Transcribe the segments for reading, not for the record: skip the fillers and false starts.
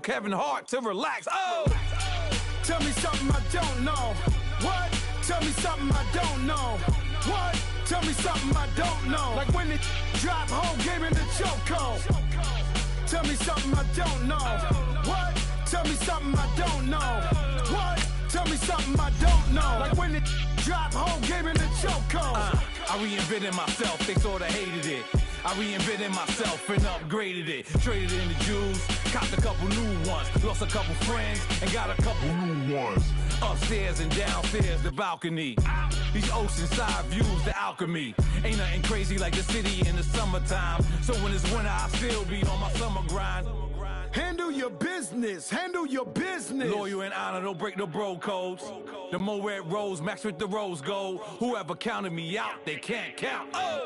Kevin Hart to relax. Oh! Tell me something I don't know. What? Tell me something I don't know. What? Tell me something I don't know. Like when it drop whole game in the chokehold. Tell me something I don't know. What? Tell me something I don't know. What? Tell me something I don't know. Like when it drop whole game in the chokehold. I reinvented myself, they sorta hated it. I reinvented myself and upgraded it. Traded in the Jews, copped a couple new ones. Lost a couple friends and got a couple new ones. Upstairs and downstairs, the balcony. These oceanside views, the alchemy. Ain't nothing crazy like the city in the summertime. So when it's winter, I still be on my summer grind. Handle your business, handle your business. Loyal and honor, don't break the bro codes. The more red rose, match with the rose gold. Whoever counted me out, they can't count. Oh!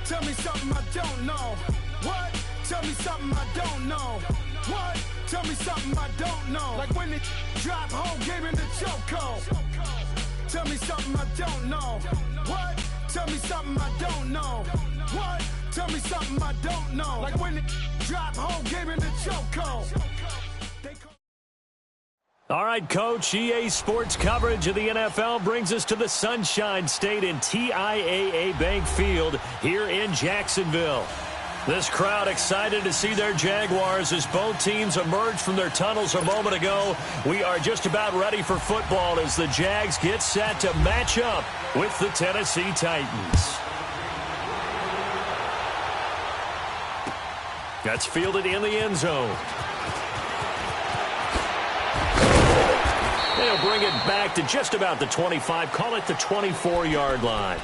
Tell me something I don't know. What? Tell me something I don't know. What? Tell me something I don't know. Like when it drop whole game in the chokehold. Tell me something I don't know. What? Tell me something I don't know. What? Tell me something I don't know. Like when it drop whole game in the chokehold. All right, Coach, EA Sports coverage of the NFL brings us to the Sunshine State in TIAA Bank Field here in Jacksonville. This crowd excited to see their Jaguars as both teams emerged from their tunnels a moment ago. We are just about ready for football as the Jags get set to match up with the Tennessee Titans. That's fielded in the end zone. They'll bring it back to just about the 25, call it the 24-yard line.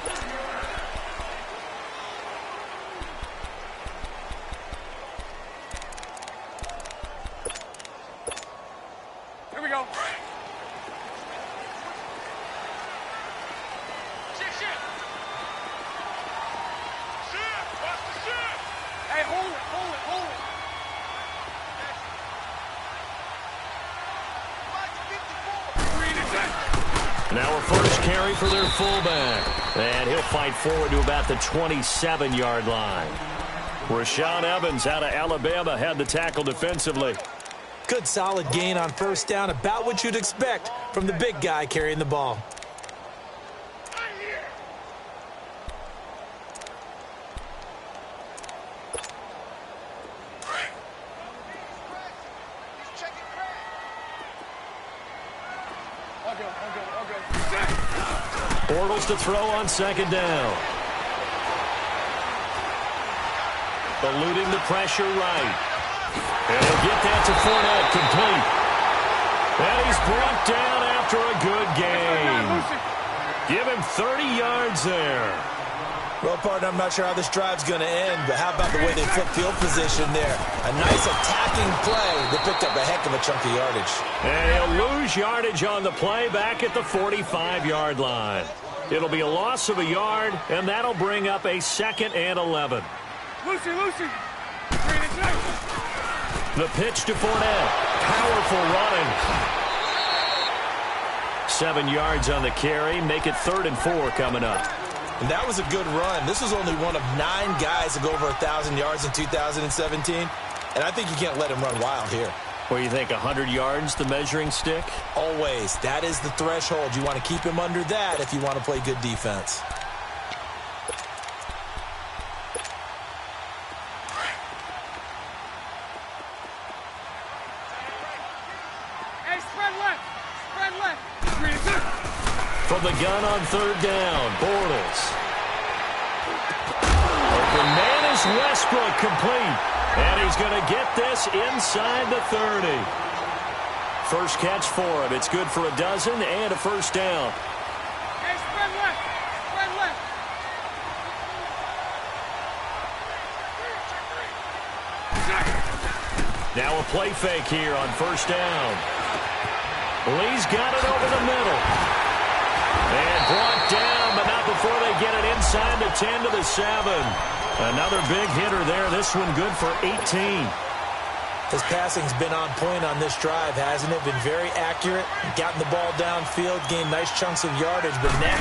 Here we go. Shit. Watch the shit. Hey, hold it. Now a first carry for their fullback. And he'll fight forward to about the 27-yard line. Rashaan Evans out of Alabama had the tackle defensively. Good solid gain on first down, about what you'd expect from the big guy carrying the ball. Bortles to throw on second down. Eluding the pressure right. And he'll get that to Fournette, complete. And he's brought down after a good gain. Give him 30 yards there. Well, partner, I'm not sure how this drive's going to end, but how about the way they flip field position there? A nice attacking play. They picked up a heck of a chunk of yardage. And he'll lose yardage on the play back at the 45-yard line. It'll be a loss of a yard, and that'll bring up a 2nd and 11. Lucy. The pitch to Fournette. Powerful running. 7 yards on the carry. Make it 3rd and 4 coming up. And that was a good run. This was only one of 9 guys to go over 1,000 yards in 2017. And I think you can't let him run wild here. What do you think, 100 yards, the measuring stick? Always. That is the threshold. You want to keep him under that if you want to play good defense. Hey, spread left. From the gun on 3rd down, Bortles. Open man is Westbrook, complete. And he's going to get this inside the 30. First catch for him. It's good for a dozen and a first down. Hey, spread left. Now a play fake here on first down. Lee's got it over the middle. And brought down, but not before they get it inside the 10 to the 7. Another big hitter there. This one good for 18. His passing's been on point on this drive, hasn't it? Been very accurate, gotten the ball downfield, gained nice chunks of yardage. But now,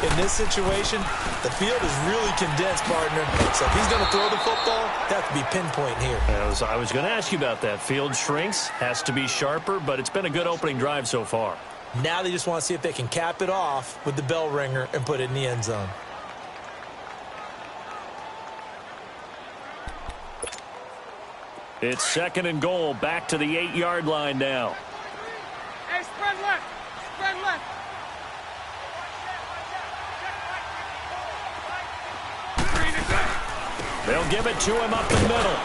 in this situation, the field is really condensed, partner. So if he's going to throw the football, that have to be pinpoint here. I was going to ask you about that. Field shrinks, has to be sharper, but it's been a good opening drive so far. Now they just want to see if they can cap it off with the bell ringer and put it in the end zone. It's 2nd and goal, back to the 8-yard line now. Hey, spread left. Spread left. They'll give it to him up the middle.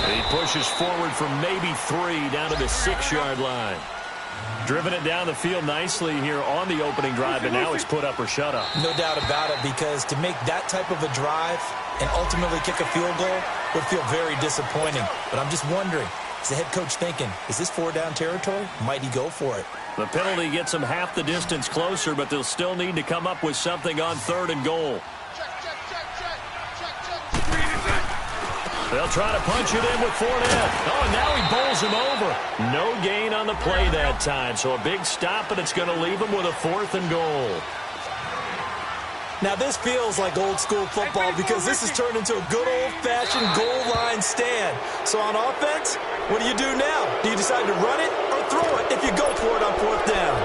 He pushes forward from maybe 3 down to the 6-yard line. Driven it down the field nicely here on the opening drive, and now it's put up or shut up. No doubt about it, because to make that type of a drive and ultimately kick a field goal would feel very disappointing. But I'm just wondering, is the head coach thinking, is this 4-down territory? Might he go for it? The penalty gets them half the distance closer, but they'll still need to come up with something on 3rd and goal. They'll try to punch it in with Fournette. Oh, and now he bowls him over. No gain on the play that time, so a big stop, and it's going to leave him with a 4th and goal. Now, this feels like old-school football because this has turned into a good old-fashioned goal line stand. So on offense, what do you do now? Do you decide to run it or throw it if you go for it on 4th down?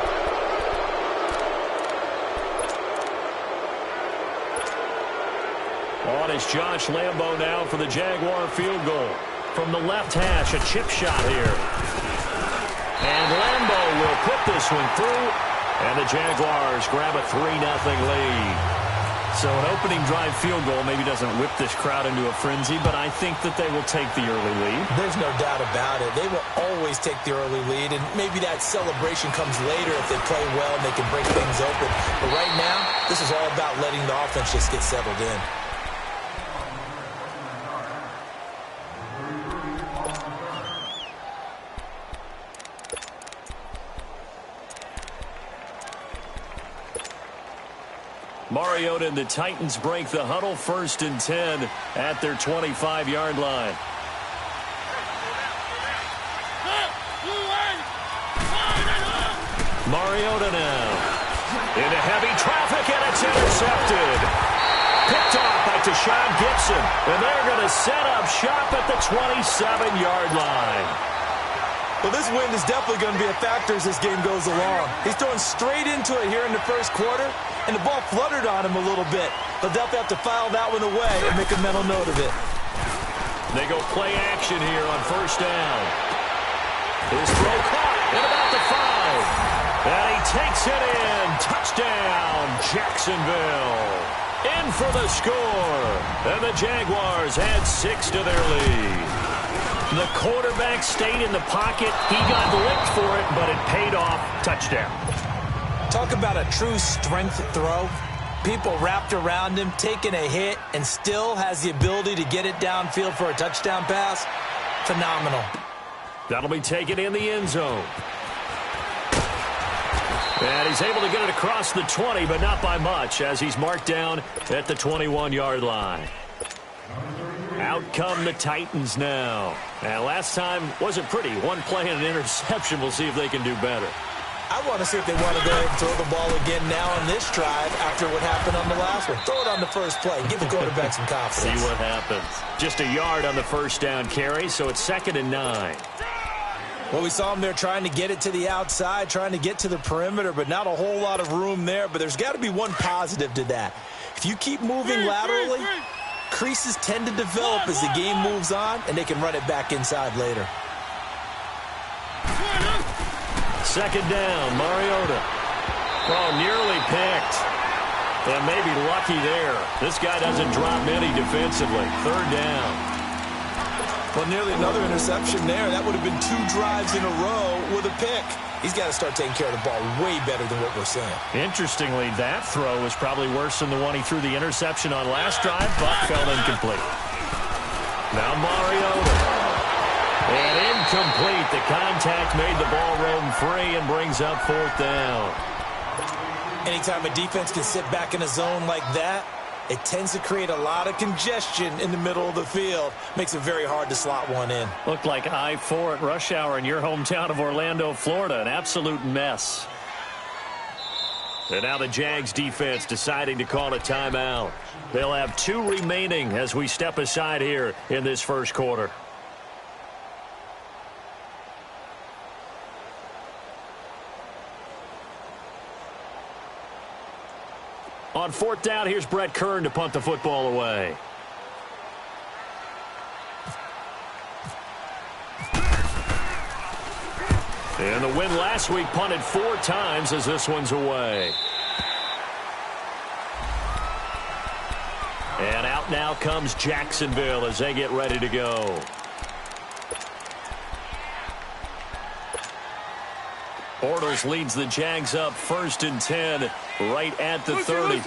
On is Josh Lambo now for the Jaguar field goal. From the left hash, a chip shot here. And Lambo will put this one through, and the Jaguars grab a 3-0 lead. So an opening drive field goal maybe doesn't whip this crowd into a frenzy, but I think that they will take the early lead. There's no doubt about it. They will always take the early lead, and maybe that celebration comes later if they play well and they can break things open. But right now, this is all about letting the offense just get settled in. Mariota and the Titans break the huddle, 1st and 10 at their 25-yard line. Mariota now into heavy traffic, and it's intercepted. Picked off by Tashawn Gibson, and they're going to set up shop at the 27-yard line. Well, this wind is definitely going to be a factor as this game goes along. He's throwing straight into it here in the 1st quarter, and the ball fluttered on him a little bit. They'll definitely have to file that one away and make a mental note of it. They go play action here on 1st down. His throw caught at about the 5. And he takes it in. Touchdown, Jacksonville. In for the score. And the Jaguars add 6 to their lead. The quarterback stayed in the pocket. He got licked for it, but it paid off. Touchdown. Talk about a true strength throw. People wrapped around him, taking a hit, and still has the ability to get it downfield for a touchdown pass. Phenomenal. That'll be taken in the end zone. And he's able to get it across the 20, but not by much, as he's marked down at the 21-yard line. Out come the Titans now. And last time wasn't pretty. One play and an interception. We'll see if they can do better. I want to see if they want to go ahead and throw the ball again now on this drive after what happened on the last one. Throw it on the first play. Give the quarterback some confidence. See what happens. Just a yard on the 1st down carry, so it's 2nd and 9. Well, we saw him there trying to get it to the outside, trying to get to the perimeter, but not a whole lot of room there. But there's got to be one positive to that. If you keep moving laterally, creases tend to develop as the game moves on, and they can run it back inside later. 2nd down, Mariota. Oh, nearly picked. And maybe lucky there. This guy doesn't drop many defensively. 3rd down. Well, nearly another interception there. That would have been 2 drives in a row with a pick. He's got to start taking care of the ball way better than what we're seeing. Interestingly, that throw was probably worse than the one he threw the interception on last drive, but fell incomplete. Now Mariota. And incomplete. The contact made the ball roam free and brings up 4th down. Anytime a defense can sit back in a zone like that, It tends to create a lot of congestion in the middle of the field. Makes it very hard to slot one in. Looked like I-4 at rush hour in your hometown of Orlando, Florida. An absolute mess. And now the Jags defense deciding to call a timeout. They'll have 2 remaining as we step aside here in this first quarter. On 4th down, here's Brett Kern to punt the football away. And the win last week punted 4 times as this one's away. And out now comes Jacksonville as they get ready to go. Bortles leads the Jags up 1st and 10 right at the 30.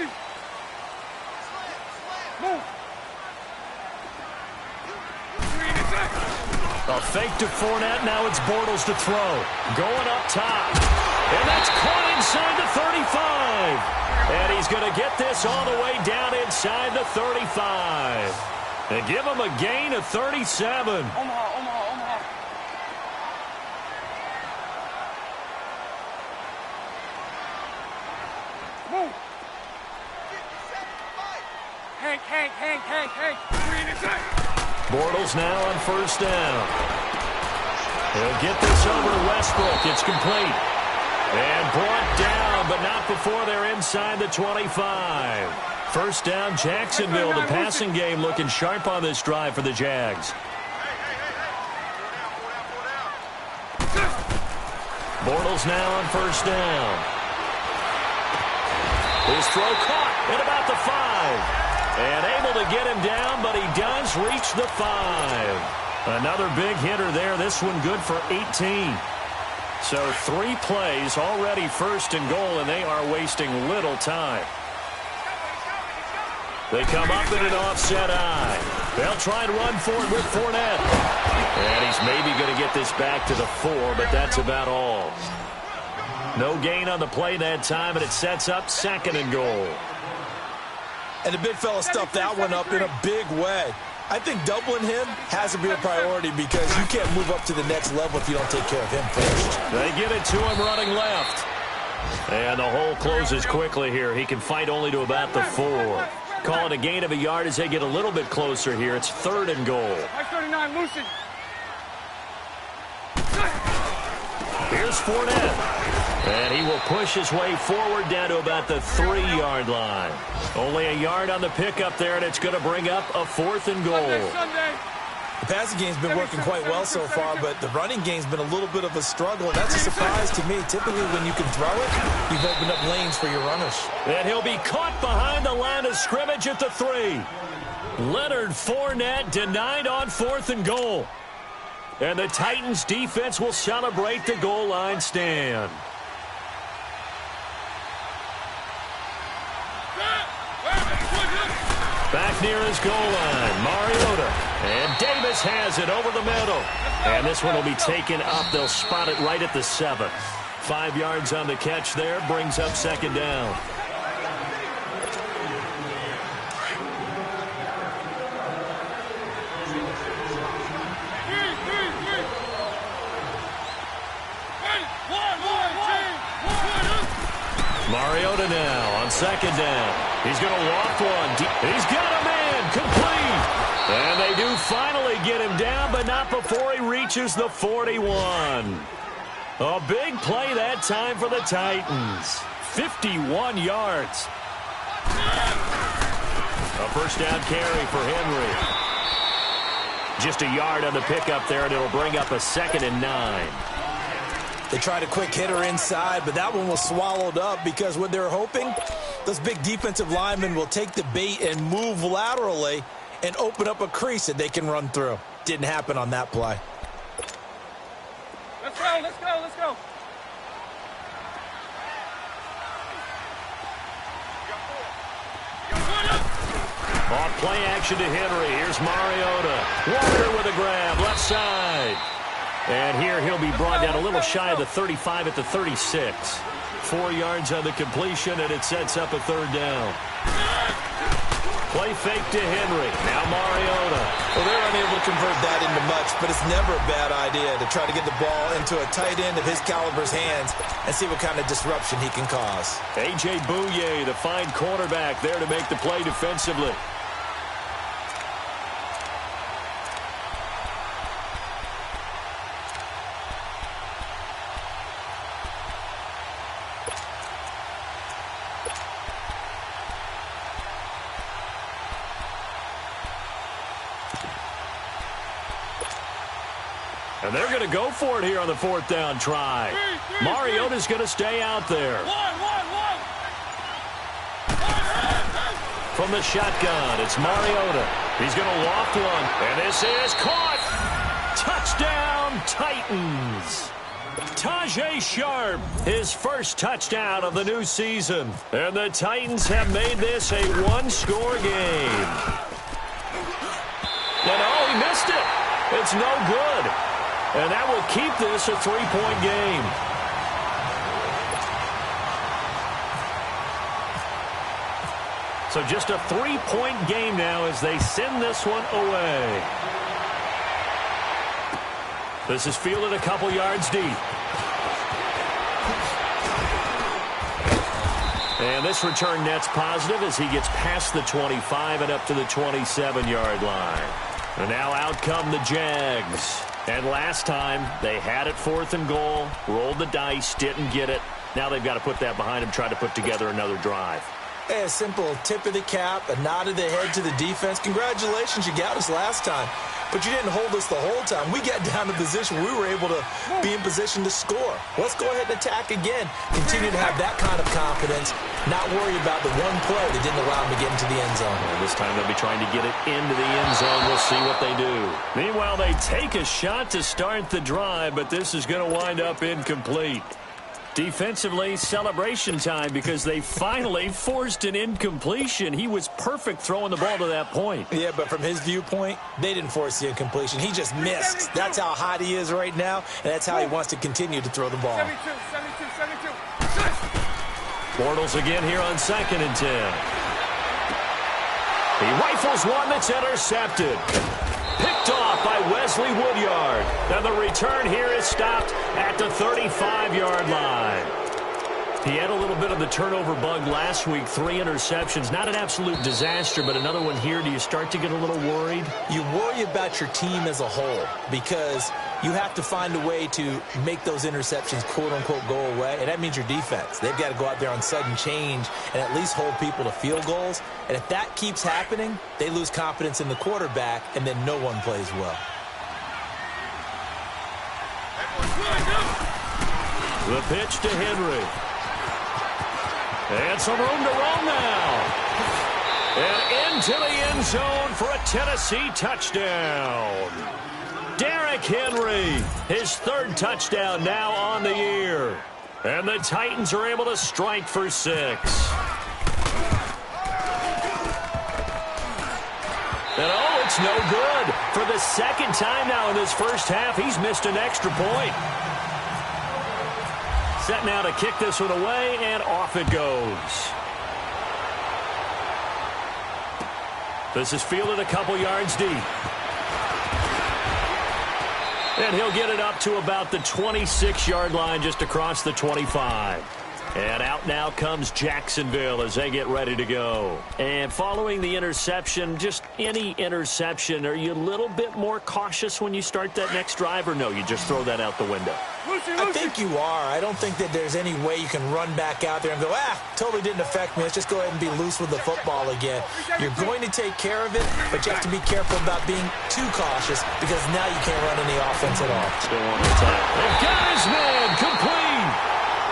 A fake to Fournette. Now it's Bortles to throw. Going up top. And that's caught inside the 35. And he's going to get this all the way down inside the 35. And give him a gain of 37. Hank. Bortles now on 1st down. He'll get this over to Westbrook. It's complete. And brought down, but not before they're inside the 25. 1st down, Jacksonville. The passing game looking sharp on this drive for the Jags. Bortles now on 1st down. His throw caught at about the 5. And able to get him down, but he does reach the 5. Another big hitter there. This one good for 18. So 3 plays already 1st and goal, and they are wasting little time. They come up in an offset eye. They'll try and run for it with Fournette. And he's maybe going to get this back to the 4, but that's about all. No gain on the play that time, and it sets up 2nd and goal. And the big fella stuffed that one up in a big way. I think doubling him has to be a priority because you can't move up to the next level if you don't take care of him first. They get it to him running left. And the hole closes quickly here. He can fight only to about the 4. Call it a gain of a yard as they get a little bit closer here. It's 3rd and goal. 39, Lucy. Here's Fournette. And he will push his way forward down to about the 3-yard line. Only a yard on the pickup there, and it's going to bring up a 4th and goal. The passing game's been working quite well so far, but the running game's been a little bit of a struggle, and that's a surprise to me. Typically, when you can throw it, you've opened up lanes for your runners. And he'll be caught behind the line of scrimmage at the 3. Leonard Fournette denied on 4th and goal. And the Titans defense will celebrate the goal line stand. Back near his goal line, Mariota. And Davis has it over the middle. And this one will be taken up. They'll spot it right at the 7. 5 yards on the catch there, brings up 2nd down. Mariota now on 2nd down. He's going to walk one. He's got a man complete. And they do finally get him down, but not before he reaches the 41. A big play that time for the Titans. 51 yards. A 1st down carry for Henry. Just a yard on the pickup there, and it'll bring up a 2nd and 9. They tried a quick hitter inside, but that one was swallowed up because what they're hoping, those big defensive linemen will take the bait and move laterally and open up a crease that they can run through. Didn't happen on that play. Let's go. On play action to Henry. Here's Mariota. Walker with a grab, left side. And here he'll be brought down a little shy of the 35 at the 36. 4 yards on the completion, and it sets up a 3rd down. Play fake to Henry. Now Mariota. Well, they're unable to convert that into much, but it's never a bad idea to try to get the ball into a tight end of his caliber's hands and see what kind of disruption he can cause. A.J. Bouye, the fine cornerback, there to make the play defensively. And they're going to go for it here on the 4th down try. Mariota's going to stay out there. From the shotgun, it's Mariota. He's going to loft one, and this is caught. Touchdown, Titans. Tajay Sharp, his first touchdown of the new season. And the Titans have made this a one-score game. And oh, he missed it. It's no good. And that will keep this a 3-point game. So just a 3-point game now as they send this one away. This is fielded a couple yards deep. And this return net's positive as he gets past the 25 and up to the 27-yard line. And now out come the Jags. And last time, they had it 4th and goal, rolled the dice, didn't get it. Now they've got to put that behind them, try to put together another drive. Hey, a simple tip of the cap, a nod of the head to the defense. Congratulations, you got us last time. But you didn't hold us the whole time. We got down to position where we were able to be in position to score. Let's go ahead and attack again. Continue to have that kind of confidence, not worry about the one play that didn't allow them to get into the end zone. Well, this time they'll be trying to get it into the end zone. We'll see what they do. Meanwhile, they take a shot to start the drive, but this is going to wind up incomplete. Defensively, celebration time because they finally forced an incompletion. He was perfect throwing the ball to that point. Yeah, but from his viewpoint, they didn't force the incompletion. He just missed. That's how hot he is right now, and that's how he wants to continue to throw the ball. 72. Bortles again here on 2nd and 10. He rifles one that's intercepted. Picked off by Wesley Woodyard. And the return here is stopped at the 35-yard line. He had a little bit of the turnover bug last week, 3 interceptions. Not an absolute disaster, but another one here. Do you start to get a little worried? You worry about your team as a whole because you have to find a way to make those interceptions, quote-unquote, go away, and that means your defense. They've got to go out there on sudden change and at least hold people to field goals. And if that keeps happening, they lose confidence in the quarterback, and then no one plays well. The pitch to Henry. And some room to roam now. And into the end zone for a Tennessee touchdown. Derrick Henry, his 3rd touchdown now on the year. And the Titans are able to strike for 6. And oh, it's no good. For the 2nd time now in this first half, he's missed an extra point. Set now to kick this one away, and off it goes. This is fielded a couple yards deep. And he'll get it up to about the 26-yard line just across the 25. And out now comes Jacksonville as they get ready to go. And following the interception, just any interception, are you a little bit more cautious when you start that next drive, or no, you just throw that out the window? I think you are. I don't think that there's any way you can run back out there and go, totally didn't affect me. Let's just go ahead and be loose with the football again. You're going to take care of it, but you have to be careful about being too cautious because now you can't run any offense at all. Still one more time. They've got his man complete.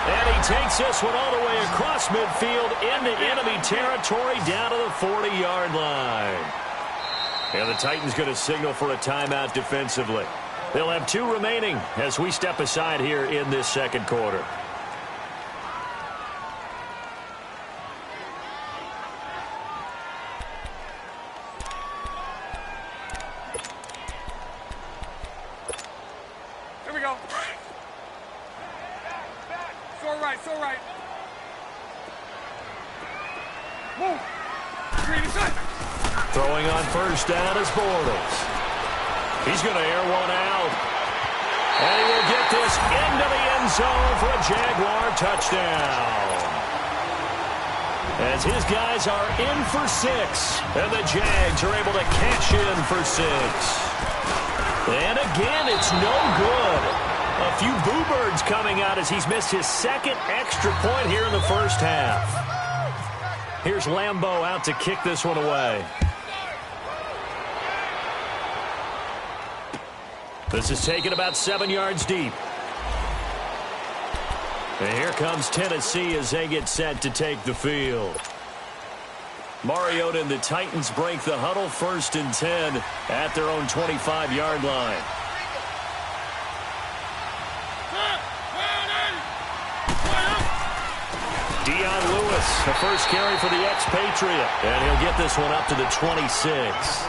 And he takes this one all the way across midfield into enemy territory down to the 40-yard line. And the Titans going to signal for a timeout defensively. They'll have 2 remaining as we step aside here in this 2nd quarter. Here we go. So right. Move. Green, it's good. Throwing on first down is Bortles. He's going to air one out. And he will get this into the end zone for a Jaguar touchdown. As his guys are in for 6. And the Jags are able to cash in for 6. And again, it's no good. A few boo birds coming out as he's missed his second extra point here in the first half. Here's Lambeau out to kick this one away. This is taken about 7 yards deep. And here comes Tennessee as they get set to take the field. Mariota and the Titans break the huddle, 1st and 10 at their own 25-yard line. Dion Lewis, the first carry for the expatriate. And he'll get this one up to the 26.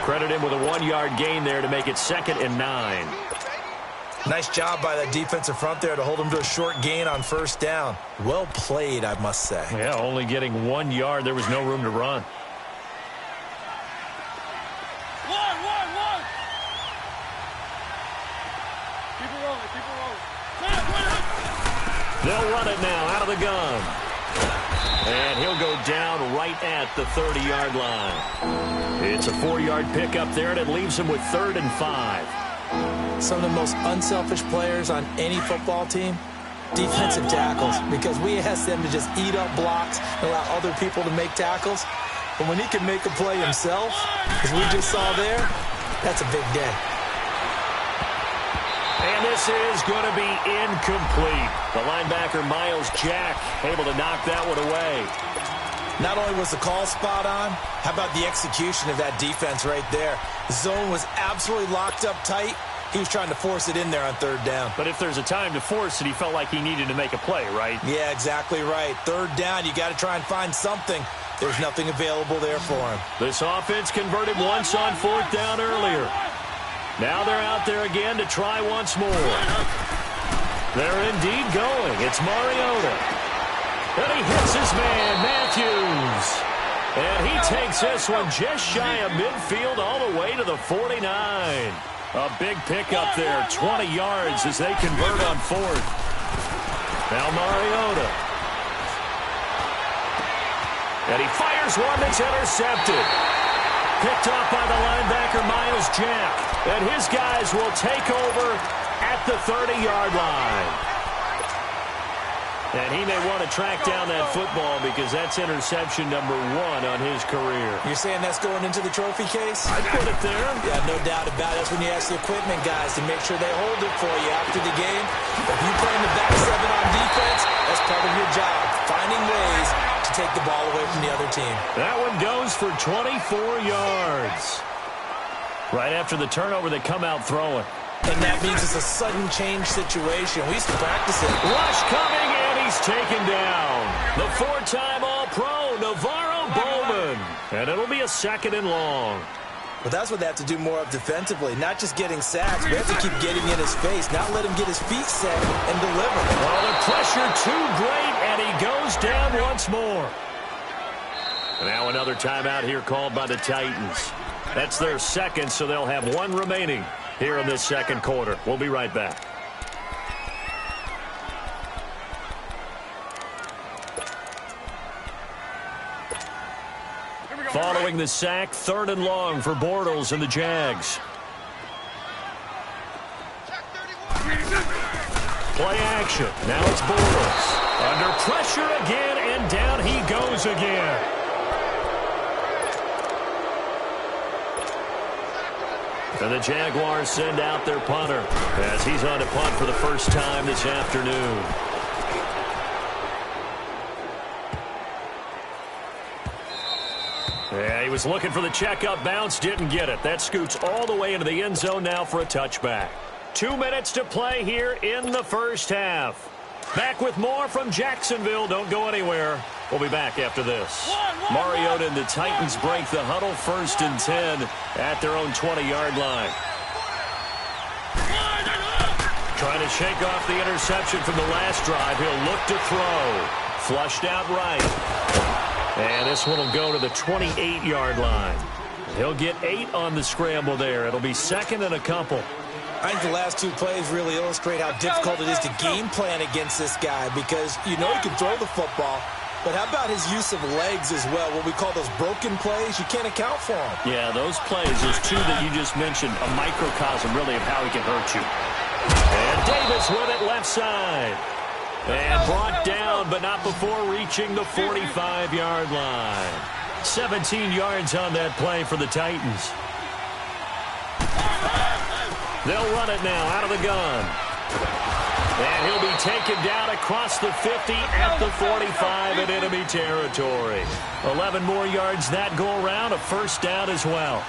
Credit him with a 1-yard gain there to make it 2nd and 9. Nice job by that defensive front there to hold him to a short gain on 1st down. Well played, I must say. Yeah, only getting 1 yard. There was no room to run. One. Keep it rolling. They'll run it now out of the gun. And he'll go down right at the 30-yard line. It's a 4-yard pickup there, and it leaves him with 3rd and 5. Some of the most unselfish players on any football team, defensive tackles, because we ask them to just eat up blocks and allow other people to make tackles. But when he can make a play himself, as we just saw there, that's a big day. And this is going to be incomplete. The linebacker, Miles Jack, able to knock that one away. Not only was the call spot on, how about the execution of that defense right there? The zone was absolutely locked up tight. He was trying to force it in there on 3rd down. But if there's a time to force it, he felt like he needed to make a play, right? Yeah, exactly right. 3rd down, you got to try and find something. There's nothing available there for him. This offense converted once on 4th down earlier. Now they're out there again to try once more. They're indeed going. It's Mariota. And he hits his man, Matthews. And he takes this one just shy of midfield all the way to the 49. A big pickup there, 20 yards as they convert on 4th. Now Mariota. And he fires one that's intercepted. Picked off by the linebacker, Miles Jack. And his guys will take over at the 30-yard line. And he may want to track down that football because that's interception number 1 on his career. You're saying that's going into the trophy case? I'd put it there. Yeah, no doubt about it. That's when you ask the equipment guys to make sure they hold it for you after the game. If you play in the back 7 on defense, that's part of your job, finding ways to take the ball away from the other team. That one goes for 24 yards. Right after the turnover, they come out throwing. And that means it's a sudden change situation. We used to practice it. Rush coming, and he's taken down. The 4-time All-Pro, Navarro Bowman. And it'll be a 2nd and long. But that's what they have to do more of defensively, not just getting sacks. We have to keep getting in his face, not let him get his feet set and deliver. Well, the pressure too great, and he goes down once more. And now another timeout here called by the Titans. That's their 2nd, so they'll have 1 remaining here in this 2nd quarter. We'll be right back. Following the sack, 3rd and long for Bortles and the Jags. Play action. Now it's Bortles. Under pressure again, and down he goes again. And the Jaguars send out their punter as he's on to punt for the first time this afternoon. Yeah, he was looking for the checkup bounce, didn't get it. That scoots all the way into the end zone now for a touchback. 2 minutes to play here in the first half. Back with more from Jacksonville. Don't go anywhere. We'll be back after this. Mariota and the Titans break the huddle, 1st and 10 at their own 20-yard line. Trying to shake off the interception from the last drive. He'll look to throw. Flushed out right. And this one will go to the 28-yard line. He'll get 8 on the scramble there. It'll be second and a couple. I think the last 2 plays really illustrate how difficult it is to game plan against this guy because you know he can throw the football, but how about his use of legs as well? What we call those broken plays, you can't account for them. Yeah, those plays, those 2 that you just mentioned, a microcosm really of how he can hurt you. And Davis with it left side. And brought down, but not before reaching the 45-yard line. 17 yards on that play for the Titans. They'll run it now out of the gun. And he'll be taken down across the 50 at the 45 in enemy territory. 11 more yards that go around, a first down as well.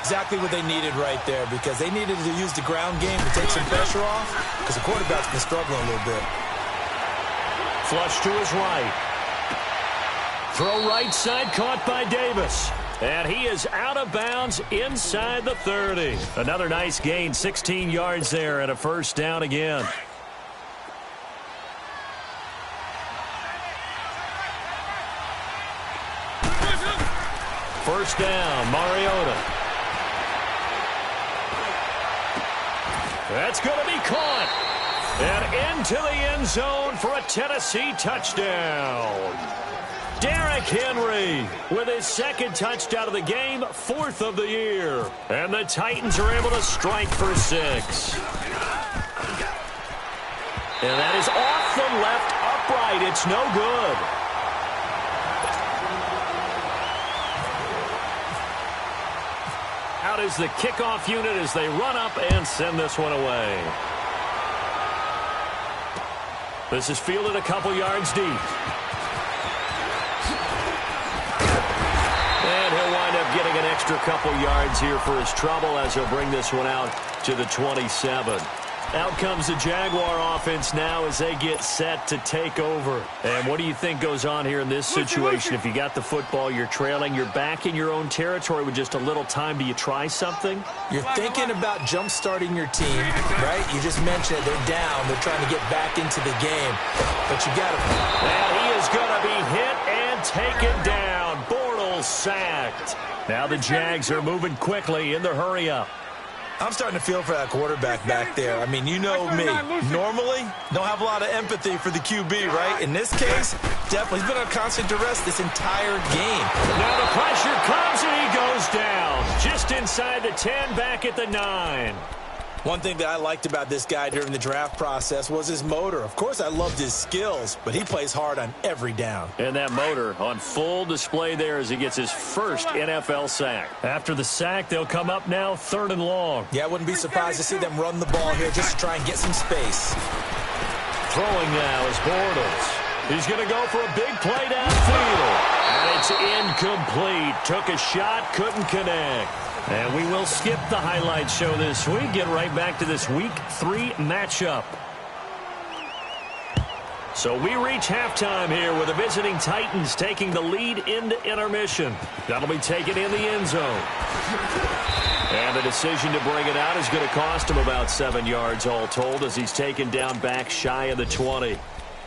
Exactly what they needed right there because they needed to use the ground game to take some pressure off because the quarterback's been struggling a little bit. Flush to his right. Throw right side caught by Davis. And he is out of bounds inside the 30. Another nice gain, 16 yards there and a first down again. First down, Mariota. That's going to be caught. And into the end zone for a Tennessee touchdown. Derrick Henry with his second touchdown of the game, 4th of the year. And the Titans are able to strike for 6. And that is off the left upright. It's no good. Out is the kickoff unit as they run up and send this one away. This is fielded a couple yards deep. And he'll wind up getting an extra couple yards here for his trouble as he'll bring this one out to the 27. Out comes the Jaguar offense now as they get set to take over. And what do you think goes on here in this situation? If you got the football, you're trailing, you're back in your own territory with just a little time. Do you try something? You're thinking about jump-starting your team, right? You just mentioned it. They're down. They're trying to get back into the game. But you got to... And he is going to be hit and taken down. Bortles sacked. Now the Jags are moving quickly in the hurry-up. I'm starting to feel for that quarterback back there. I mean, you know me. Normally, don't have a lot of empathy for the QB, right? In this case, definitely. He's been on constant duress this entire game. Now the pressure comes and he goes down. Just inside the 10, back at the 9. One thing that I liked about this guy during the draft process was his motor. Of course, I loved his skills, but he plays hard on every down. And that motor on full display there as he gets his first NFL sack. After the sack, they'll come up now 3rd and long. Yeah, I wouldn't be surprised to see them run the ball here just to try and get some space. Throwing now is Bortles. He's going to go for a big play downfield. And it's incomplete. Took a shot, couldn't connect. And we will skip the highlight show this week. Get right back to this Week 3 matchup. So we reach halftime here with the visiting Titans taking the lead into intermission. That'll be taken in the end zone. And the decision to bring it out is going to cost him about 7 yards all told as he's taken down back shy of the 20.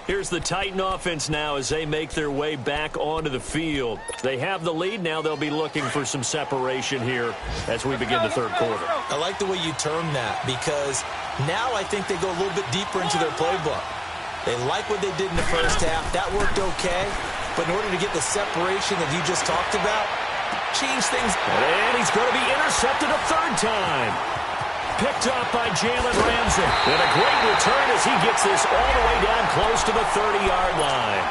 Here's the Titan offense now as they make their way back onto the field. They have the lead. Now they'll be looking for some separation here as we begin the 3rd quarter. I like the way you term that because now I think they go a little bit deeper into their playbook. They like what they did in the first half. That worked okay. But in order to get the separation that you just talked about, change things. And he's going to be intercepted a 3rd time. Picked up by Jalen Ramsey. And a great return as he gets this all the way down close to the 30-yard line.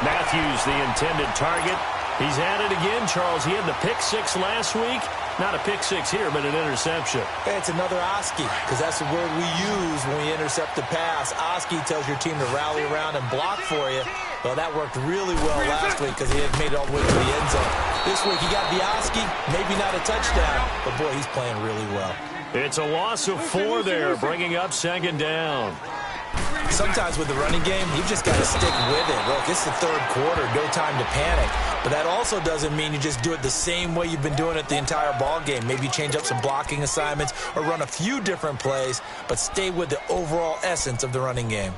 Matthews, the intended target. He's at it again, Charles. He had the pick 6 last week. Not a pick 6 here, but an interception. Hey, it's another Oski, because that's the word we use when we intercept the pass. Oski tells your team to rally around and block for you. Well, that worked really well last week because he had made it all the way to the end zone. This week, he got the Oski, maybe not a touchdown, but boy, he's playing really well. It's a loss of 4 there, bringing up 2nd down. Sometimes with the running game, you've just got to stick with it. Look, it's the 3rd quarter, no time to panic. But that also doesn't mean you just do it the same way you've been doing it the entire ball game. Maybe change up some blocking assignments or run a few different plays, but stay with the overall essence of the running game.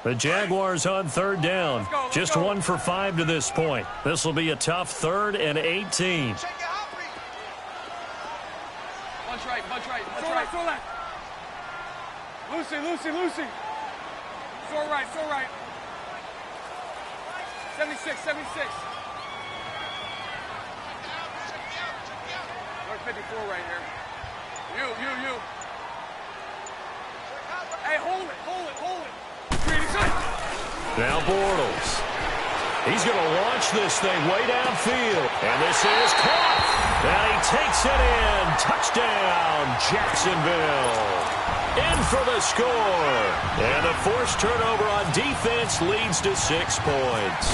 The Jaguars on third down. Just 1 for 5 to this point. This will be a tough 3rd and 18. Bunch right, bunch right, bunch right. So left. Lucy. So right. 76. 154 right here. You. Hey, hold it. Now Bortles. He's going to launch this thing way downfield. And this is caught. And he takes it in. Touchdown, Jacksonville. In for the score. And the forced turnover on defense leads to 6 points.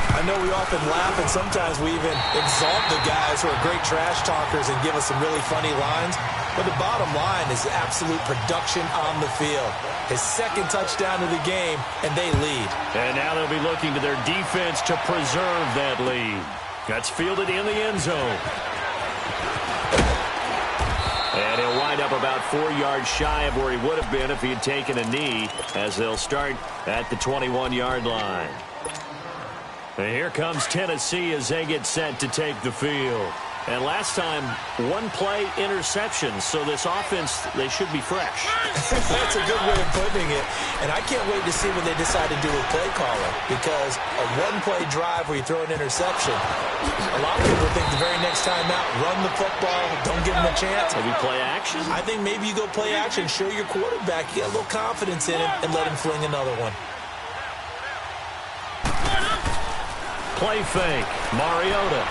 I know we often laugh, and sometimes we even exalt the guys who are great trash talkers and give us some really funny lines. But the bottom line is absolute production on the field. His 2nd touchdown of the game, and they lead. And now they'll be looking to their defense to preserve that lead. That's fielded in the end zone. And he'll wind up about 4 yards shy of where he would have been if he had taken a knee, as they'll start at the 21-yard line. And here comes Tennessee as they get set to take the field. And last time, 1-play interception, so this offense, they should be fresh. That's a good way of putting it. And I can't wait to see what they decide to do with play calling, because a 1-play drive where you throw an interception, a lot of people think the very next time out, run the football, don't give them a chance. Maybe play action? I think maybe you go play action, show your quarterback, you get a little confidence in him, and let him fling another one. Play fake. Mariota.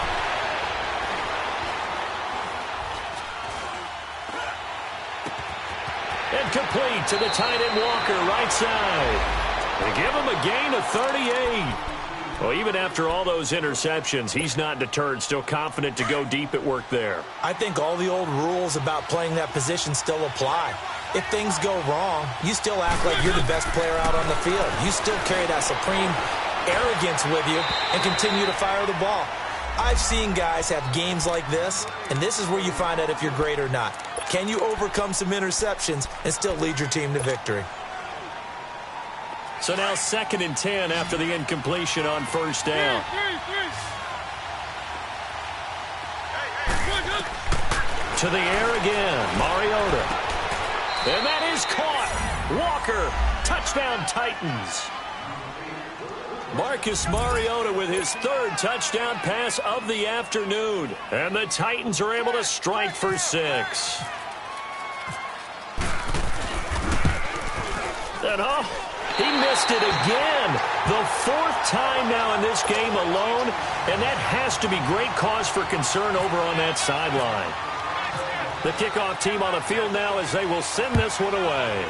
And complete to the tight end Walker, right side. They give him a gain of 38. Well, even after all those interceptions, he's not deterred, still confident to go deep at work there. I think all the old rules about playing that position still apply. If things go wrong, you still act like you're the best player out on the field. You still carry that supreme arrogance with you and continue to fire the ball. I've seen guys have games like this, and this is where you find out if you're great or not. Can you overcome some interceptions and still lead your team to victory? So now 2nd and 10 after the incompletion on first down. To the air again, Mariota. And that is caught. Walker, touchdown Titans. Marcus Mariota with his 3rd touchdown pass of the afternoon. And the Titans are able to strike for 6. And he missed it again. The 4th time now in this game alone. And that has to be great cause for concern over on that sideline. The kickoff team on the field now as they will send this one away.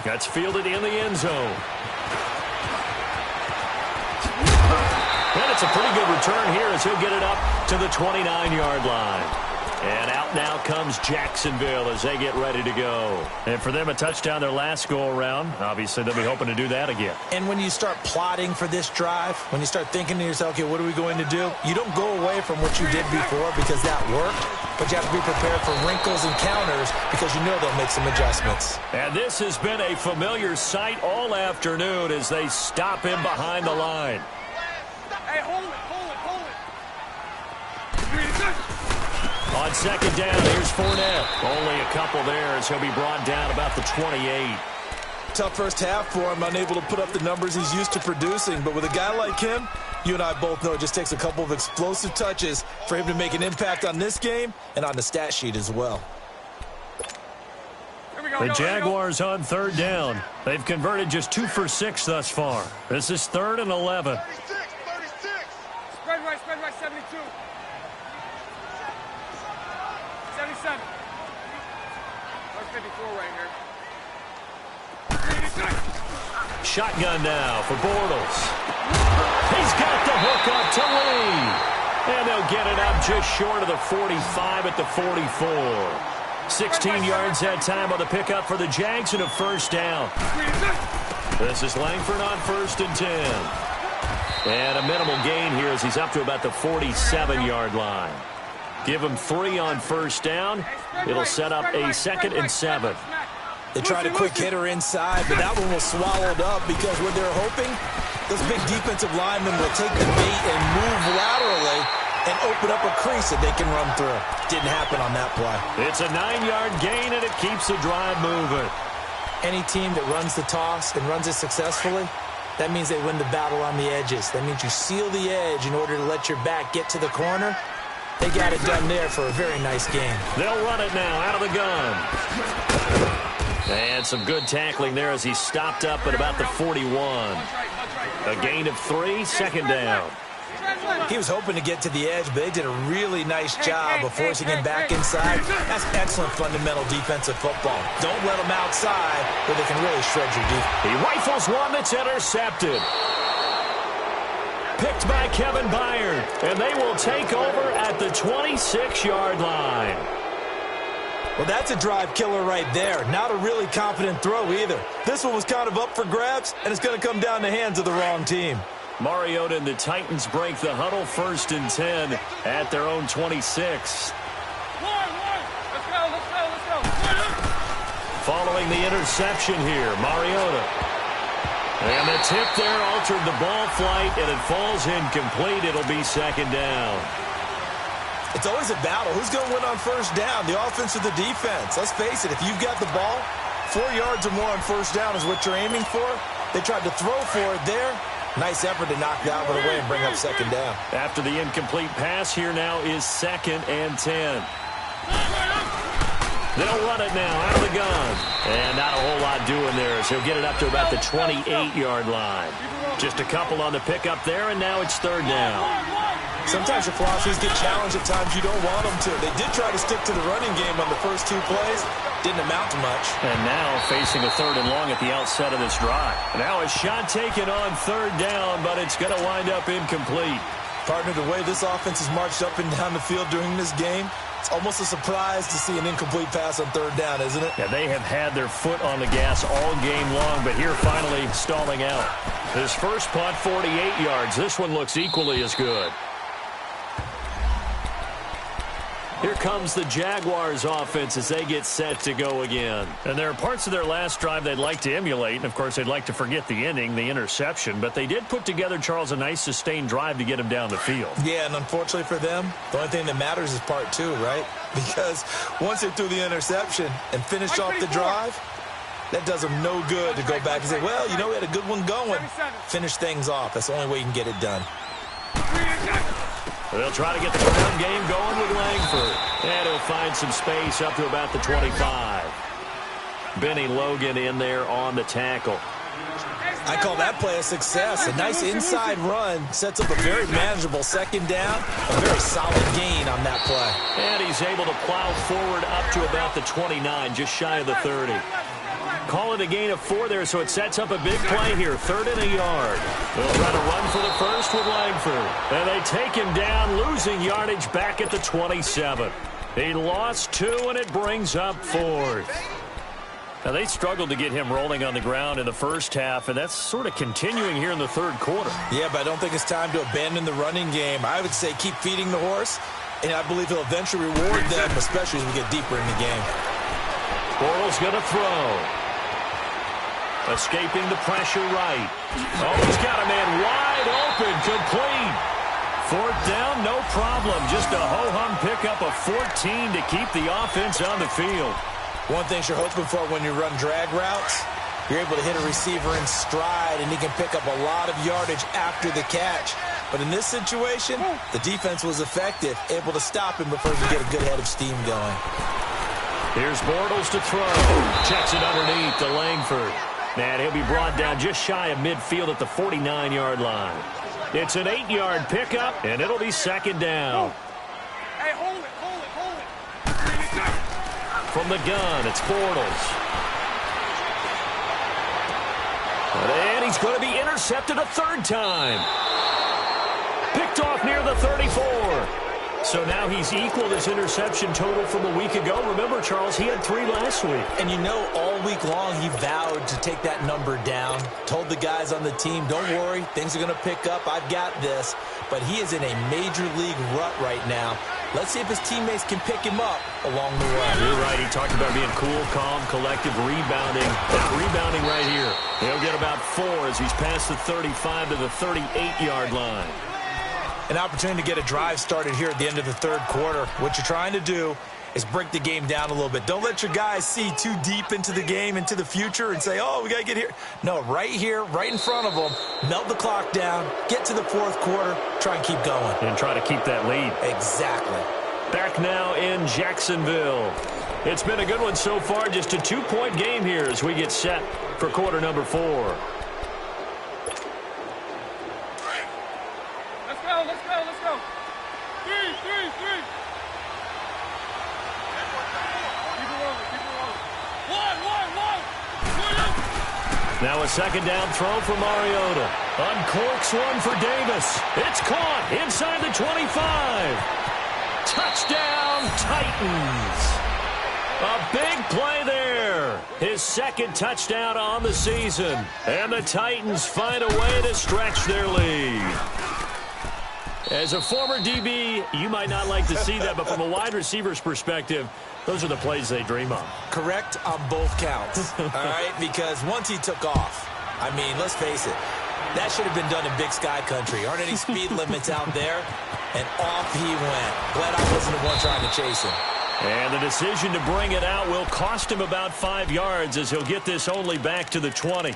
That's fielded in the end zone. And it's a pretty good return here as he'll get it up to the 29-yard line. And out now comes Jacksonville as they get ready to go. And for them, a touchdown their last go-around. Obviously, they'll be hoping to do that again. And when you start plotting for this drive, when you start thinking to yourself, okay, what are we going to do? You don't go away from what you did before because that worked, but you have to be prepared for wrinkles and counters because you know they'll make some adjustments. And this has been a familiar sight all afternoon as they stop him behind the line. Hey, hold it. On 2nd down, here's Fournette. Only a couple there as he'll be brought down about the 28. Tough first half for him, unable to put up the numbers he's used to producing. But with a guy like him, you and I both know it just takes a couple of explosive touches for him to make an impact on this game and on the stat sheet as well. The Jaguars on 3rd down. They've converted just 2 for 6 thus far. This is 3rd and 11. 36. Spread right, 72. 77. 154 right here. Shotgun now for Bortles. He's got the hook up to Lee. And they'll get it up just short of the 45 at the 44. 16 yards that time on the pickup for the Jags and a first down. This is Langford on 1st and 10. And a minimal gain here as he's up to about the 47-yard line. Give him 3 on first down. It'll set up a 2nd and 7. They tried a quick hitter inside, but that one was swallowed up because what they're hoping, those big defensive linemen will take the bait and move laterally and open up a crease that they can run through. Didn't happen on that play. It's a 9-yard gain, and it keeps the drive moving. Any team that runs the toss and runs it successfully, that means they win the battle on the edges. That means you seal the edge in order to let your back get to the corner. They got it done there for a very nice game. They'll run it now out of the gun. And some good tackling there as he stopped up at about the 41. A gain of 3, second down. He was hoping to get to the edge, but they did a really nice job of forcing him back inside. That's excellent fundamental defensive football. Don't let them outside where they can really shred your defense. He rifles one that's intercepted. Picked by Kevin Byard, and they will take over at the 26-yard line. Well, that's a drive killer right there. Not a really confident throw either. This one was kind of up for grabs, and it's going to come down the hands of the wrong team. Mariota and the Titans break the huddle, 1st and 10 at their own 26. Let's go. Following the interception here, Mariota. And the tip there altered the ball flight, and it falls incomplete. It'll be second down. It's always a battle. Who's going to win on first down, the offense or the defense? Let's face it, if you've got the ball, 4 yards or more on first down is what you're aiming for. They tried to throw for it there. Nice effort to knock that one away and bring up second down. After the incomplete pass, here now is 2nd and 10. They'll run it now out of the gun. And not a whole lot doing there, so he'll get it up to about the 28-yard line. Just a couple on the pickup there, and now it's 3rd down. Sometimes your philosophies get challenged at times you don't want them to. They did try to stick to the running game on the first 2 plays. Didn't amount to much. And now facing a 3rd and long at the outset of this drive. Now a shot taken on 3rd down, but it's going to wind up incomplete. Partner, the way this offense has marched up and down the field during this game, it's almost a surprise to see an incomplete pass on 3rd down, isn't it? Yeah, they have had their foot on the gas all game long, but here finally stalling out. His first punt, 48 yards. This one looks equally as good. Here comes the Jaguars offense as they get set to go again. And there are parts of their last drive they'd like to emulate. And, of course, they'd like to forget the ending, the interception. But they did put together, Charles, a nice sustained drive to get him down the field. Yeah, and unfortunately for them, the only thing that matters is part 2, right? Because once they threw the interception and finished off the drive, that does them no good to go back and say, well, you know, we had a good one going. Finish things off. That's the only way you can get it done. They'll try to get the ground game going with Langford. And he'll find some space up to about the 25. Benny Logan in there on the tackle. I call that play a success. A nice inside run sets up a very manageable 2nd down. A very solid gain on that play. And he's able to plow forward up to about the 29, just shy of the 30. Call it a gain of 4 there, so it sets up a big play here. 3rd and a yard. They'll try to run for the first with Langford. And they take him down, losing yardage back at the 27. He lost 2, and it brings up 4th. Now, they struggled to get him rolling on the ground in the first half, and that's sort of continuing here in the 3rd quarter. Yeah, but I don't think it's time to abandon the running game. I would say keep feeding the horse, and I believe he'll eventually reward them, especially as we get deeper in the game. Bortles going to throw. Escaping the pressure right. Oh, he's got a man wide open, complete. 4th down, no problem. Just a ho-hum pickup of 14 to keep the offense on the field. One thing you're hoping for when you run drag routes, you're able to hit a receiver in stride, and he can pick up a lot of yardage after the catch. But in this situation, the defense was effective, able to stop him before he get a good head of steam going. Here's Bortles to throw. Checks it underneath to Langford. And he'll be brought down just shy of midfield at the 49-yard line. It's an 8-yard pickup, and it'll be 2nd down. Hey, hold it. From the gun, it's Bortles. And he's going to be intercepted a 3rd time. Picked off near the 34. So now he's equaled his interception total from a week ago. Remember, Charles, he had 3 last week. And you know, all week long he vowed to take that number down. Told the guys on the team, don't worry, things are going to pick up. I've got this. But he is in a major league rut right now. Let's see if his teammates can pick him up along the way. You're right. He talked about being cool, calm, collective, rebounding. That rebounding right here. He'll get about 4 as he's past the 35 to the 38-yard line. An opportunity to get a drive started here at the end of the third quarter. What you're trying to do is break the game down a little bit. Don't let your guys see too deep into the game, into the future, and say, oh, we got to get here. No, right here, right in front of them, melt the clock down, get to the fourth quarter, try and keep going. And try to keep that lead. Exactly. Back now in Jacksonville. It's been a good one so far, just a 2-point game here as we get set for quarter number 4. Let's go, let's go, let's go. 3. Now a second down throw for Mariota. Uncorks one for Davis. It's caught inside the 25. Touchdown, Titans. A big play there. His second touchdown on the season. And the Titans find a way to stretch their lead. As a former DB, you might not like to see that, but from a wide receiver's perspective, those are the plays they dream of. Correct on both counts, all right? Because once he took off, I mean, let's face it, that should have been done in Big Sky Country. Aren't any speed limits out there? And off he went. Glad I wasn't the one trying to chase him. And the decision to bring it out will cost him about 5 yards as he'll get this only back to the 20.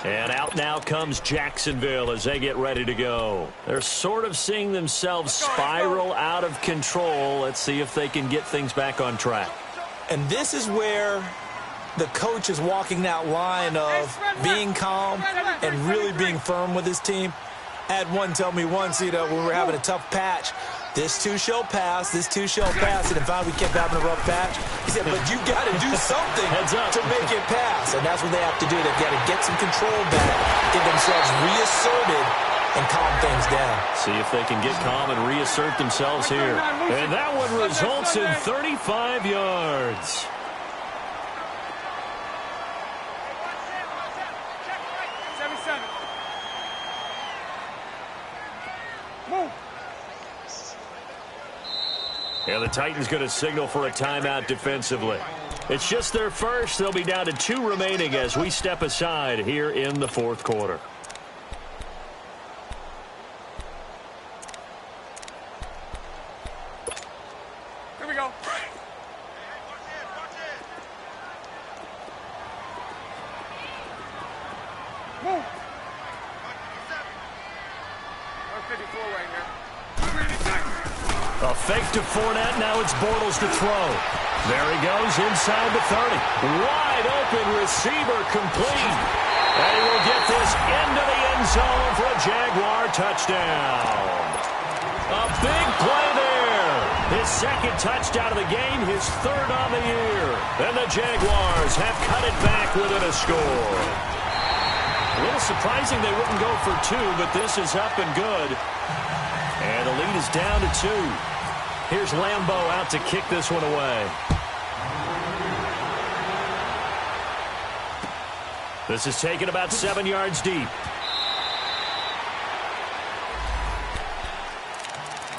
And out now comes Jacksonville as they get ready to go. They're sort of seeing themselves spiral out of control. Let's see if they can get things back on track. And this is where the coach is walking that line of being calm and really being firm with his team. I had one tell me once, when we were having a tough patch, this too shall pass, this too shall pass. And if we kept having a rough patch, he said, but you got to do something to make it pass. And that's what they have to do. They've got to get some control back, get themselves reasserted, and calm things down. See if they can get calm and reassert themselves here. And that one results in 35 yards. Move. Yeah, the Titans going to signal for a timeout defensively. It's just their first. They'll be down to 2 remaining as we step aside here in the fourth quarter. Here we go. Move. 154 right here. A fake to Fournette. Now it's Bortles to throw. There he goes inside the 30. Wide open receiver complete. And he will get this into the end zone for a Jaguar touchdown. A big play there. His second touchdown of the game, his third on the year. And the Jaguars have cut it back within a score. A little surprising they wouldn't go for 2, but this is up and good. And the lead is down to 2. Here's Lambeau out to kick this one away. This is taken about 7 yards deep.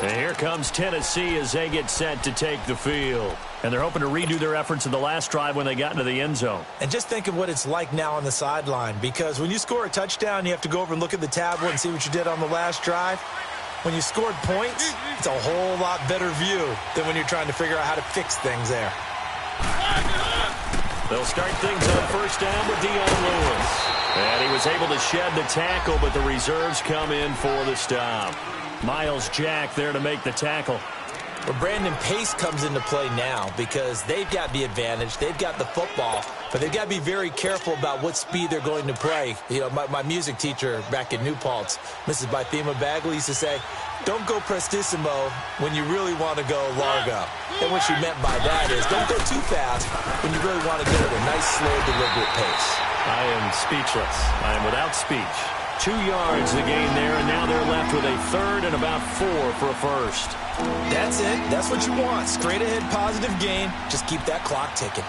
And here comes Tennessee as they get set to take the field. And they're hoping to redo their efforts in the last drive when they got into the end zone. And just think of what it's like now on the sideline, because when you score a touchdown, you have to go over and look at the tablet and see what you did on the last drive. When you scored points, it's a whole lot better view than when you're trying to figure out how to fix things there. They'll start things on first down with Dion Lewis. And he was able to shed the tackle, but the reserves come in for the stop. Miles Jack there to make the tackle. Well, Brandon, pace comes into play now because they've got the advantage. They've got the football, but they've got to be very careful about what speed they're going to play. You know, my music teacher back in New Paltz, Mrs. Bythema Bagley, used to say, don't go prestissimo when you really want to go largo. And what she meant by that is don't go too fast when you really want to go at a nice, slow, deliberate pace. I am speechless. I am without speech. 2 yards the gain there, and now they're left with a third and about 4 for a first. That's it. That's what you want. Straight ahead positive gain. Just keep that clock ticking.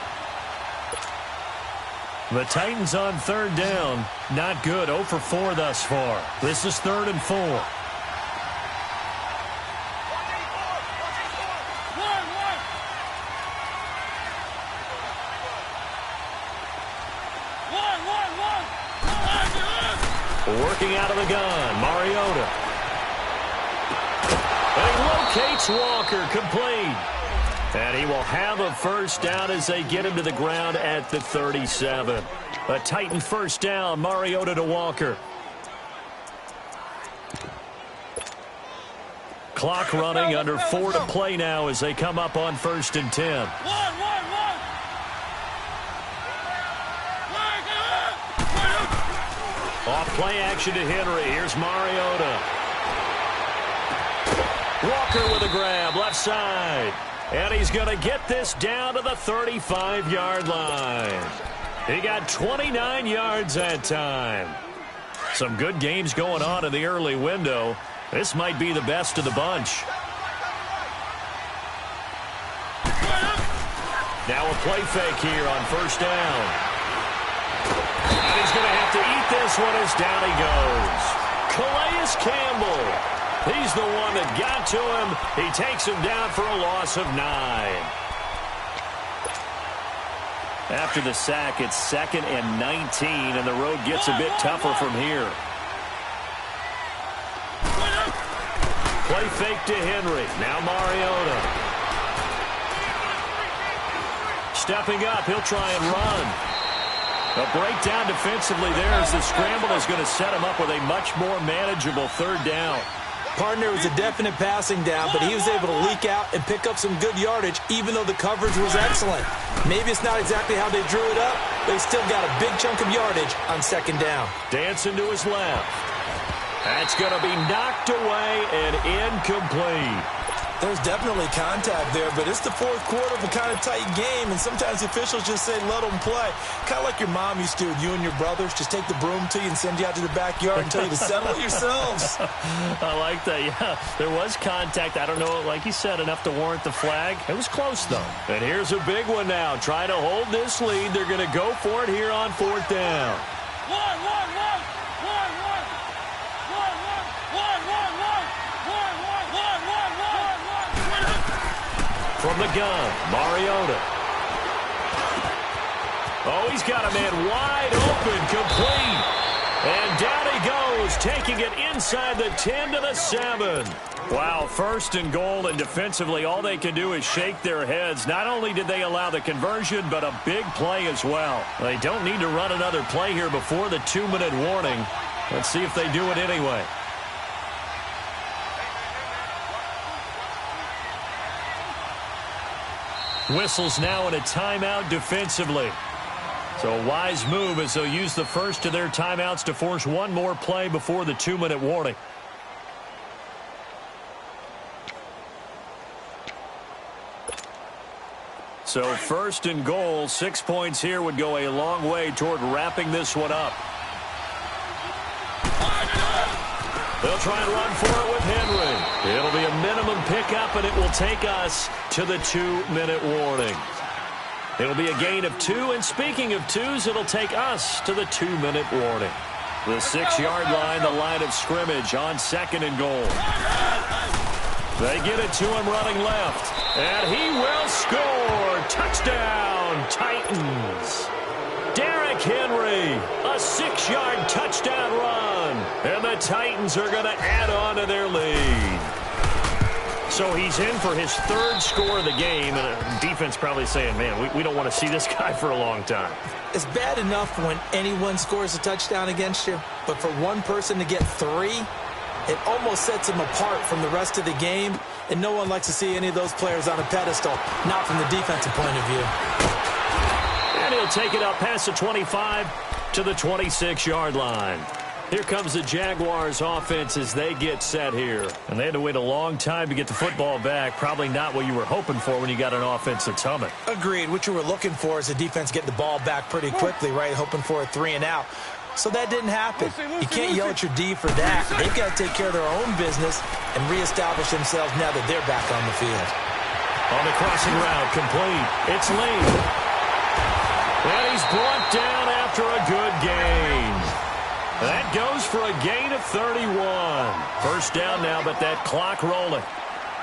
The Titans on third down. Not good. 0 for 4 thus far. This is 3rd and 4. Working out of the gun, Mariota. And he locates Walker, complete. And he will have a first down as they get him to the ground at the 37. A Titan first down, Mariota to Walker. Clock running, under 4 to play now as they come up on 1st and 10. Off play action to Henry. Here's Mariota. Walker with a grab, left side. And he's going to get this down to the 35-yard line. He got 29 yards that time. Some good games going on in the early window. This might be the best of the bunch. Now a play fake here on 1st down. And he's going to have to eat this one as down he goes. Calais Campbell. He's the one that got to him. He takes him down for a loss of 9. After the sack, it's 2nd and 19, and the road gets a bit tougher from here. Play fake to Henry. Now Mariota. Stepping up, he'll try and run. A breakdown defensively there as the scramble is going to set him up with a much more manageable 3rd down. Partner was a definite passing down, but he was able to leak out and pick up some good yardage, even though the coverage was excellent. Maybe it's not exactly how they drew it up, but he still got a big chunk of yardage on 2nd down. Dancing to his left. That's going to be knocked away and incomplete. There's definitely contact there, but it's the 4th quarter of a kind of tight game, and sometimes officials just say, let them play. Kind of like your mom used to with you and your brothers. Just take the broom to you and send you out to the backyard and tell you to settle it yourselves. I like that, yeah. There was contact. I don't know, like you said, enough to warrant the flag. It was close, though. And here's a big one now. Trying to hold this lead. They're going to go for it here on 4th down. From the gun, Mariota. Oh, he's got a man wide open, complete. And down he goes, taking it inside the 10 to the 7. Wow, 1st and goal, and defensively all they can do is shake their heads. Not only did they allow the conversion, but a big play as well. They don't need to run another play here before the 2-minute warning. Let's see if they do it anyway. Whistles now in a timeout defensively. So a wise move as they'll use the first of their timeouts to force one more play before the 2-minute warning. So 1st and goal, 6 points here would go a long way toward wrapping this one up. They'll try and run for it with Henry. It'll be a minimum pickup, and it will take us to the 2-minute warning. It'll be a gain of 2, and speaking of 2s, it'll take us to the 2-minute warning. The 6-yard line, the line of scrimmage on 2nd and goal. They get it to him running left, and he will score. Touchdown, Titans. Derrick Henry, a 6-yard touchdown run, and the Titans are going to add on to their lead. So he's in for his 3rd score of the game, and the defense probably saying, man, we don't want to see this guy for a long time. It's bad enough when anyone scores a touchdown against you, but for one person to get 3, it almost sets him apart from the rest of the game, and no one likes to see any of those players on a pedestal, not from the defensive point of view. And he'll take it up past the 25 to the 26-yard line. Here comes the Jaguars offense as they get set here. And they had to wait a long time to get the football back. Probably not what you were hoping for when you got an offense that's humming. Agreed. What you were looking for is the defense getting the ball back pretty quickly, right? Hoping for a 3 and out. So that didn't happen. You can't yell at your D for that. They've got to take care of their own business and reestablish themselves now that they're back on the field. On the crossing route, complete. It's Lee. And he's brought down after a good gain. That goes for a gain of 31. First down now, but that clock rolling.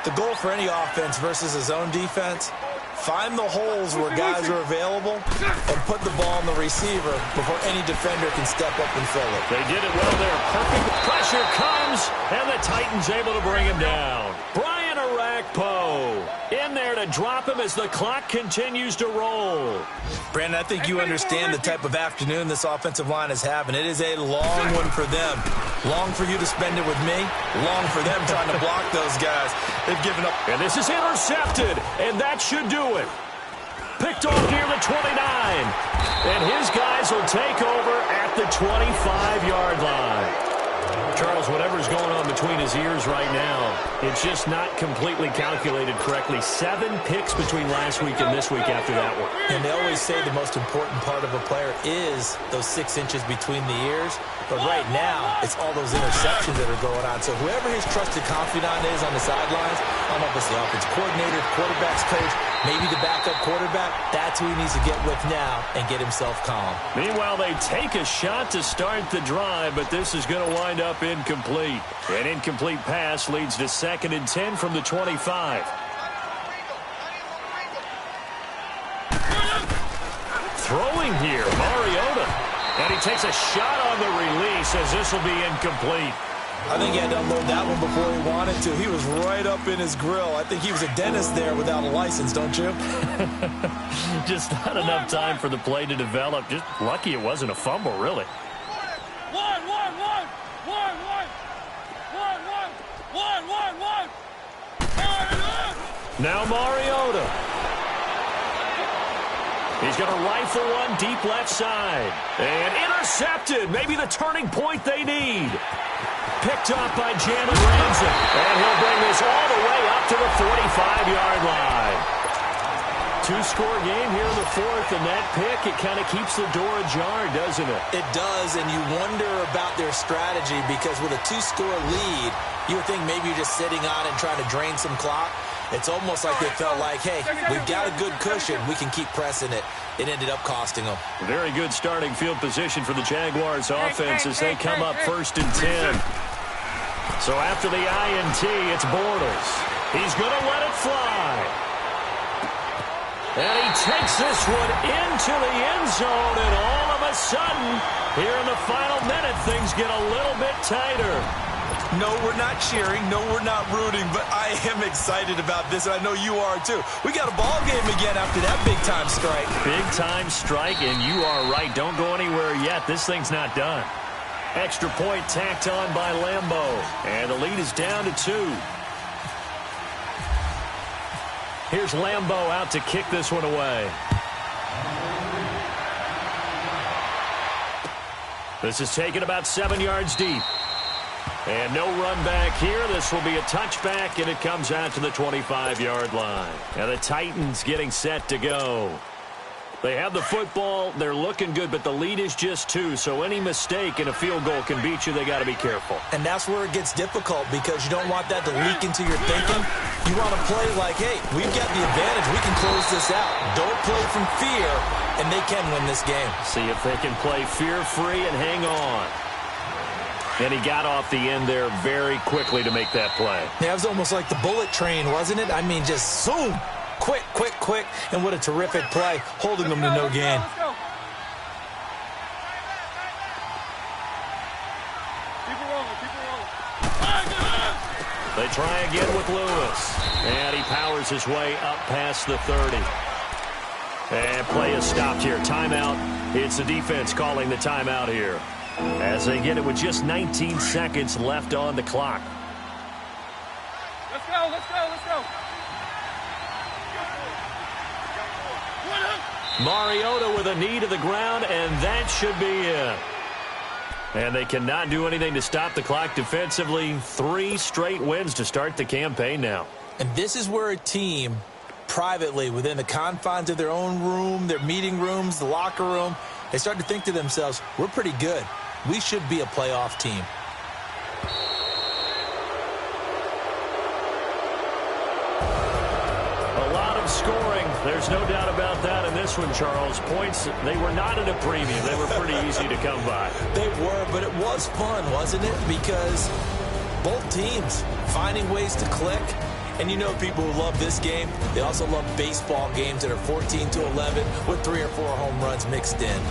The goal for any offense versus his own defense Find the holes where guys are available and put the ball on the receiver before any defender can step up and fill it. They did it well there. Perfect. Pressure comes, and the Titans able to bring him down. Brian Arakpo in there to drop him as the clock continues to roll. Brandon, I think you understand the type of afternoon this offensive line is having. It is a long one for them. Long for you to spend it with me. Long for them trying to block those guys. They've given up. And this is intercepted, and that should do it. Picked off near the 29. And his guys will take over at the 25-yard line. Charles, whatever's going on between his ears right now, it's just not completely calculated correctly. 7 picks between last week and this week after that one. And they always say the most important part of a player is those 6 inches between the ears. But right now, it's all those interceptions that are going on. So whoever his trusted confidant is on the sidelines, I don't know if it's the offense coordinator, quarterback's coach, maybe the backup quarterback, that's who he needs to get with now and get himself calm. Meanwhile, they take a shot to start the drive, but this is going to wind up incomplete. An incomplete pass leads to 2nd and 10 from the 25. Throwing here, Mariota. And he takes a shot on the release as this will be incomplete. I think he had to unload that one before he wanted to. He was right up in his grill. I think he was a dentist there without a license, don't you? Just not enough time for the play to develop. Just lucky it wasn't a fumble, really. Now Mariota. He's going to rifle one deep left side. And intercepted. Maybe the turning point they need. Picked off by Jalen Ramsey. And he'll bring this all the way up to the 45-yard line. 2-score game here in the 4th, and that pick, it kind of keeps the door ajar, doesn't it? It does, and you wonder about their strategy because with a 2-score lead, you would think maybe you're just sitting on and trying to drain some clock. It's almost like they felt like, hey, we've got a good cushion. We can keep pressing it. It ended up costing them. Very good starting field position for the Jaguars offense as they come up 1st and 10. So after the INT, it's Bortles. He's going to let it fly. And he takes this one into the end zone, and all of a sudden, here in the final minute, things get a little bit tighter. No, we're not cheering. No, we're not rooting, but I am excited about this, and I know you are too. We got a ball game again after that big-time strike. Big-time strike, and you are right. Don't go anywhere yet. This thing's not done. Extra point tacked on by Lambeau, and the lead is down to 2. Here's Lambeau out to kick this one away. This is taken about 7 yards deep. And no run back here. This will be a touchback, and it comes out to the 25-yard line. Now the Titans getting set to go. They have the football. They're looking good, but the lead is just 2, so any mistake in a field goal can beat you. They got to be careful. And that's where it gets difficult because you don't want that to leak into your thinking. You want to play like, hey, we've got the advantage. We can close this out. Don't play from fear, and they can win this game. See if they can play fear-free and hang on. And he got off the end there very quickly to make that play. Yeah, it was almost like the bullet train, wasn't it? I mean, just zoom. Quick, quick, quick. And what a terrific play, holding them to no gain. They try again with Lewis. And he powers his way up past the 30. And play is stopped here. Timeout. It's the defense calling the timeout here, as they get it with just 19 seconds left on the clock. Let's go, let's go, let's go. Mariota with a knee to the ground, and that should be it. And they cannot do anything to stop the clock defensively. 3 straight wins to start the campaign now. And this is where a team, privately, within the confines of their own room, their meeting rooms, the locker room, they start to think to themselves, we're pretty good. We should be a playoff team. A lot of scoring. There's no doubt about that in this one, Charles. Points, they were not at a premium. They were pretty easy to come by. They were, but it was fun, wasn't it? Because both teams finding ways to click And you know people who love this game, they also love baseball games that are 14-11 with 3 or 4 home runs mixed in.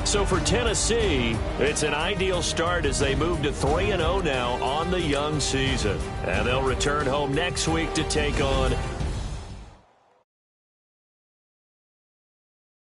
So for Tennessee, it's an ideal start as they move to 3-0 now on the young season. And they'll return home next week to take on